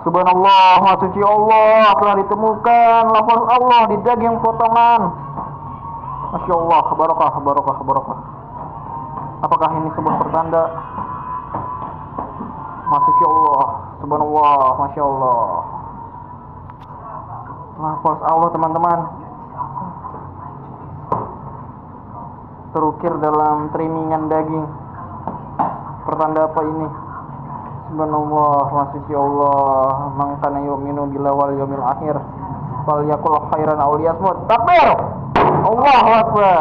Subhanallah, Maha Suci Allah, telah ditemukan lafaz Allah di daging potongan. Masya Allah, barokah, barokah, barokah. Apakah ini sebuah pertanda? Maha Suci Allah, Subhanallah, Masya Allah. Lafaz Allah teman-teman terukir dalam trimingan daging. Pertanda apa ini? Subhanallah, Maha Suci Allah. Man kana yu'minu billahi wal yawmil akhir falyaqul khairan aw liyasmut. Takbir! Allahu Akbar.